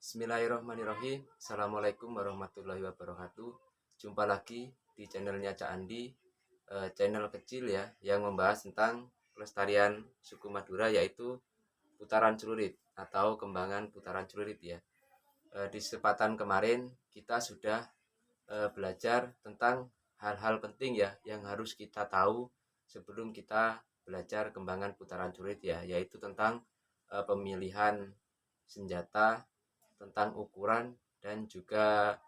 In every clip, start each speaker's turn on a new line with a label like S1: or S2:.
S1: Bismillahirrahmanirrahim. Assalamualaikum warahmatullahi wabarakatuh. Jumpa lagi di channelnya Cak Andi, channel kecil ya yang membahas tentang pelestarian suku Madura, yaitu putaran celurit atau kembangan putaran celurit ya. Di kesempatan kemarin kita sudah belajar tentang hal-hal penting ya yang harus kita tahu sebelum kita belajar kembangan putaran celurit ya, yaitu tentang pemilihan senjata, tentang ukuran dan juga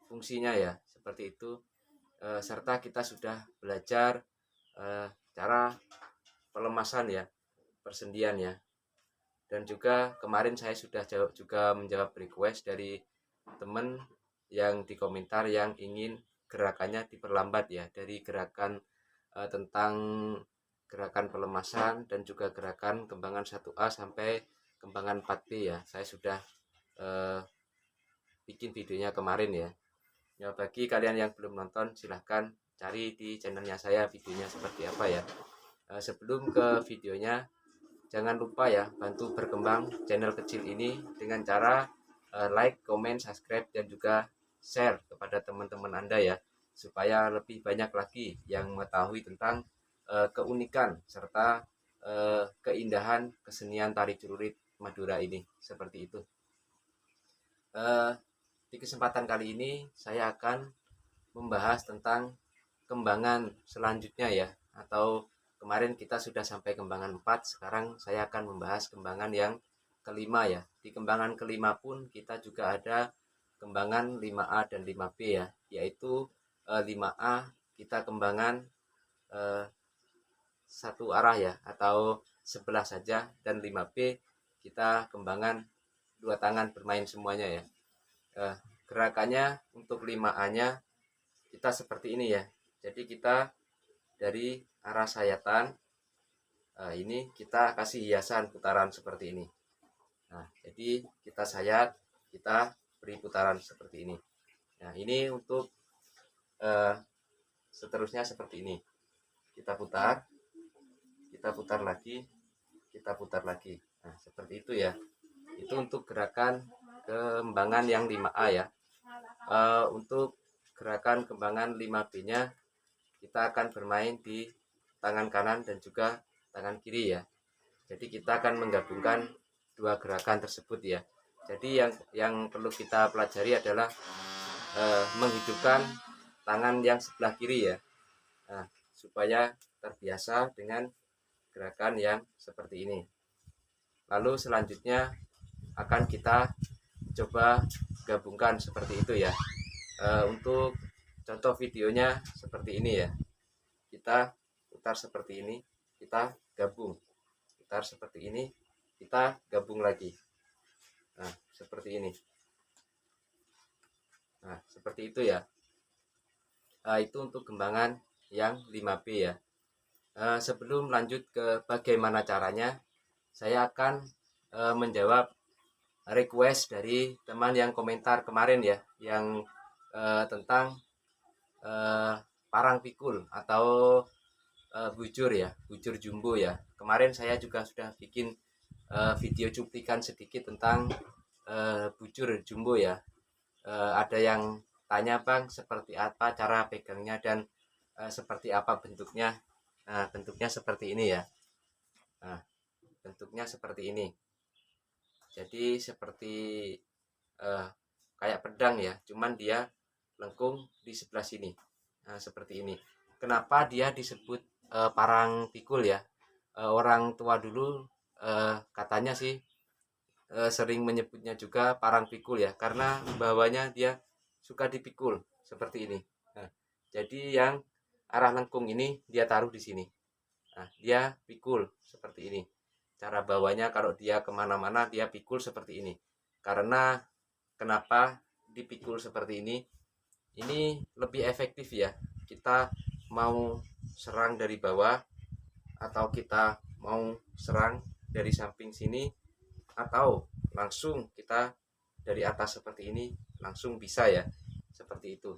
S1: fungsinya ya, seperti itu. Serta kita sudah belajar cara pelemasan ya, persendian ya. Dan juga kemarin saya sudah juga menjawab request dari teman yang di komentar yang ingin gerakannya diperlambat ya, dari gerakan tentang gerakan pelemasan dan juga gerakan kembangan 1A sampai kembangan 4B ya. Saya sudah bikin videonya kemarin ya. Ya, bagi kalian yang belum nonton silahkan cari di channelnya saya videonya seperti apa ya. Sebelum ke videonya, jangan lupa ya bantu berkembang channel kecil ini dengan cara like, comment, subscribe dan juga share kepada teman-teman Anda ya, supaya lebih banyak lagi yang mengetahui tentang keunikan serta keindahan kesenian tari celurit Madura ini, seperti itu. Di kesempatan kali ini saya akan membahas tentang kembangan selanjutnya ya, atau kemarin kita sudah sampai kembangan 4, sekarang saya akan membahas kembangan yang kelima ya. Di kembangan kelima pun kita juga ada kembangan 5A dan 5B ya, yaitu 5A kita kembangan satu arah ya, atau sebelah saja, dan 5B kita kembangan dua tangan bermain semuanya ya. Gerakannya untuk 5A nya kita seperti ini ya. Jadi kita dari arah sayatan ini kita kasih hiasan putaran seperti ini. Nah, jadi kita sayat, kita beri putaran seperti ini. Nah, ini untuk seterusnya seperti ini. Kita putar lagi, kita putar lagi. Nah, seperti itu ya. Itu untuk gerakan kembangan yang 5A ya. Untuk gerakan kembangan 5B nya kita akan bermain di tangan kanan dan juga tangan kiri ya. Jadi kita akan menggabungkan dua gerakan tersebut ya. Jadi yang perlu kita pelajari adalah menghidupkan tangan yang sebelah kiri ya, supaya terbiasa dengan gerakan yang seperti ini. Lalu selanjutnya akan kita coba gabungkan seperti itu ya. Untuk contoh videonya seperti ini ya. Kita putar seperti ini, kita gabung, putar seperti ini, kita gabung lagi. Nah, seperti ini. Nah, seperti itu ya. Itu untuk kembangan yang 5B ya. Sebelum lanjut ke bagaimana caranya, saya akan menjawab request dari teman yang komentar kemarin ya, yang tentang parang pikul atau bujur ya, bujur jumbo ya. Kemarin saya juga sudah bikin video cuplikan sedikit tentang bujur jumbo ya. Ada yang tanya, Bang, seperti apa cara pegangnya dan seperti apa bentuknya. Nah, bentuknya seperti ini ya. Nah, bentuknya seperti ini. Jadi seperti kayak pedang ya, cuman dia lengkung di sebelah sini. Nah, seperti ini. Kenapa dia disebut parang pikul ya? Orang tua dulu katanya sih sering menyebutnya juga parang pikul ya, karena bawahnya dia suka dipikul seperti ini. Nah, jadi yang arah lengkung ini dia taruh di sini. Nah, dia pikul seperti ini. Cara bawahnya kalau dia kemana-mana dia pikul seperti ini. Karena kenapa dipikul seperti ini? Ini lebih efektif ya. Kita mau serang dari bawah, atau kita mau serang dari samping sini, atau langsung kita dari atas seperti ini, langsung bisa ya, seperti itu.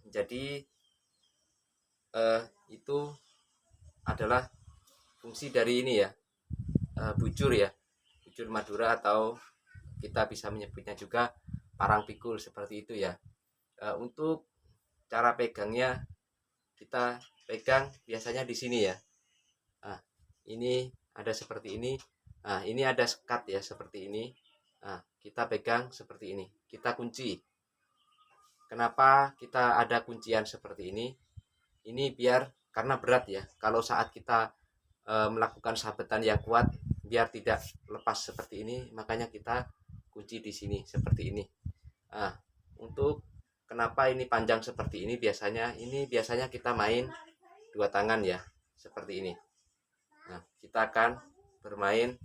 S1: Jadi itu adalah fungsi dari ini ya, bujur ya, bujur Madura, atau kita bisa menyebutnya juga parang pikul seperti itu ya. Untuk cara pegangnya, kita pegang biasanya di sini ya. Nah, ini ada seperti ini. Nah, ini ada sekat ya seperti ini. Nah, kita pegang seperti ini. Kita kunci. Kenapa kita ada kuncian seperti ini? Ini biar karena berat ya. Kalau saat kita melakukan sabetan yang kuat, biar tidak lepas seperti ini, makanya kita kunci di sini seperti ini. Nah, untuk kenapa ini panjang seperti ini, biasanya kita main dua tangan ya, seperti ini. Nah, kita akan bermain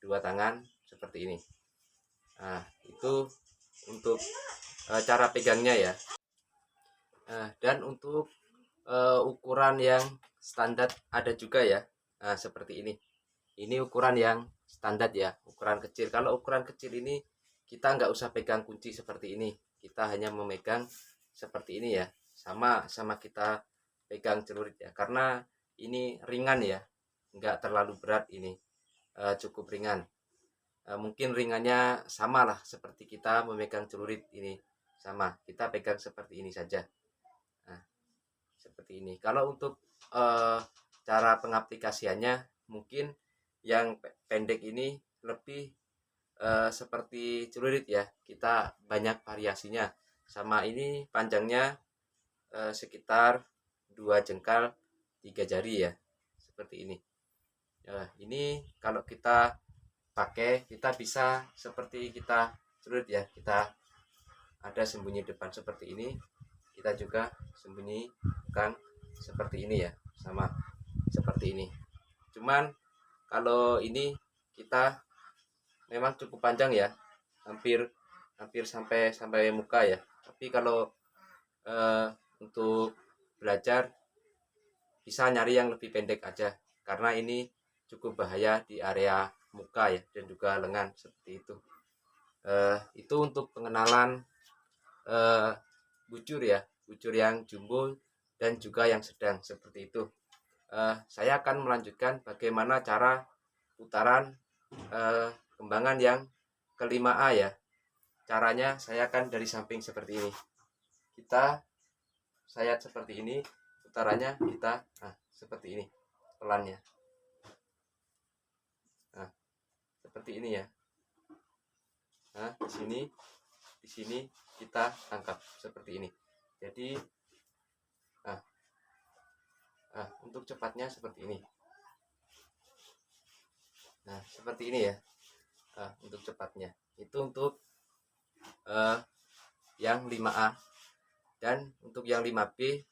S1: dua tangan seperti ini. Nah, itu untuk cara pegangnya ya. Nah, dan untuk ukuran yang standar ada juga ya. Nah, seperti ini. Ini ukuran yang standar ya, ukuran kecil. Kalau ukuran kecil ini kita nggak usah pegang kunci seperti ini. Kita hanya memegang seperti ini ya. Sama kita pegang celurit ya. Karena ini ringan ya, nggak terlalu berat ini. Cukup ringan. Mungkin ringannya sama lah seperti kita memegang celurit ini. Sama, kita pegang seperti ini saja. Nah, seperti ini. Kalau untuk cara pengaplikasiannya, mungkin yang pendek ini lebih seperti celurit ya. Kita banyak variasinya. Sama ini panjangnya sekitar 2 jengkal 3 jari ya. Seperti ini. Ini kalau kita pakai, kita bisa seperti kita celurit ya. Kita ada sembunyi depan seperti ini. Kita juga sembunyi belakang seperti ini ya. Sama seperti ini. Cuman kalau ini kita memang cukup panjang ya, hampir sampai muka ya. Tapi kalau untuk belajar bisa nyari yang lebih pendek aja, karena ini cukup bahaya di area muka ya, dan juga lengan seperti itu. Itu untuk pengenalan bujur ya, bujur yang jumbo dan juga yang sedang seperti itu. Saya akan melanjutkan bagaimana cara putaran kembangan yang ke-5A ya. Caranya saya akan dari samping seperti ini. Kita sayat seperti ini, putarannya kita seperti ini pelannya. Nah, seperti ini ya. Nah, di sini kita tangkap seperti ini. Jadi untuk cepatnya seperti ini. Nah, seperti ini ya. Untuk cepatnya itu untuk yang 5A, dan untuk yang 5B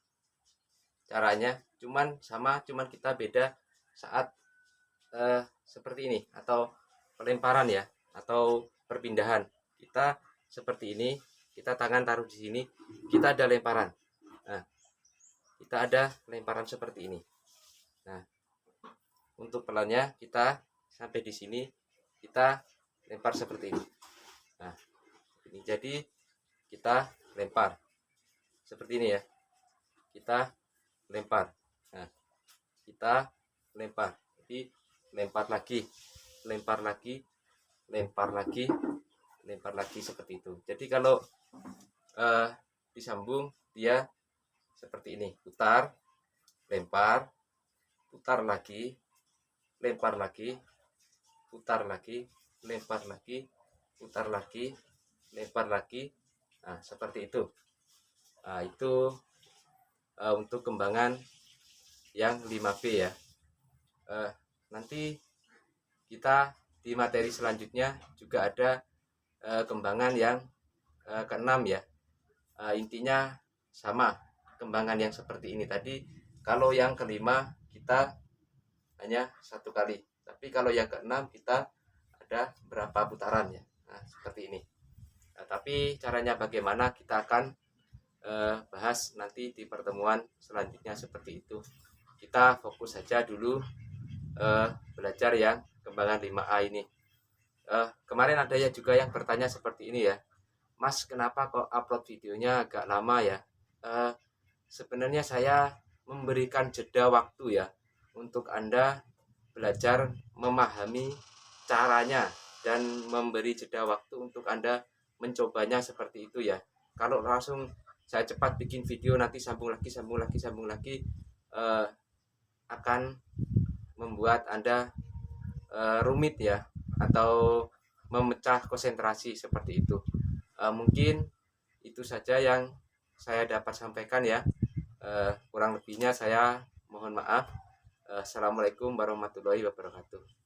S1: caranya cuman kita beda saat seperti ini, atau pelemparan ya, atau perpindahan. Kita seperti ini, kita tangan taruh di sini, kita ada lemparan. Nah, kita ada lemparan seperti ini. Nah, untuk pelannya kita sampai di sini, kita lempar seperti ini. Nah, ini jadi kita lempar seperti ini ya. Kita lempar. Nah, kita lempar. Jadi lempar lagi, lempar lagi, lempar lagi, lempar lagi seperti itu. Jadi kalau disambung dia seperti ini, putar, lempar, putar lagi, lempar lagi, putar lagi, lempar lagi, putar lagi, lempar lagi. Nah, seperti itu. Nah, itu untuk kembangan yang 5B ya. Nanti kita di materi selanjutnya juga ada kembangan yang ke-6 ya. Intinya sama, kembangan yang seperti ini tadi. Kalau yang ke-5 kita hanya 1 kali, tapi kalau yang ke-6 kita ada berapa putaran ya. Nah, seperti ini. Tapi caranya bagaimana kita akan bahas nanti di pertemuan selanjutnya seperti itu. Kita fokus saja dulu belajar yang kembangan 5A ini. Kemarin ada ya juga yang bertanya seperti ini ya, Mas, kenapa kok upload videonya agak lama ya? Sebenarnya saya memberikan jeda waktu ya untuk Anda belajar memahami caranya dan memberi jeda waktu untuk Anda mencobanya seperti itu ya. Kalau langsung saya cepat bikin video nanti sambung lagi akan membuat Anda rumit ya, atau memecah konsentrasi seperti itu. Mungkin itu saja yang saya dapat sampaikan ya. Kurang lebihnya saya mohon maaf. Assalamualaikum warahmatullahi wabarakatuh.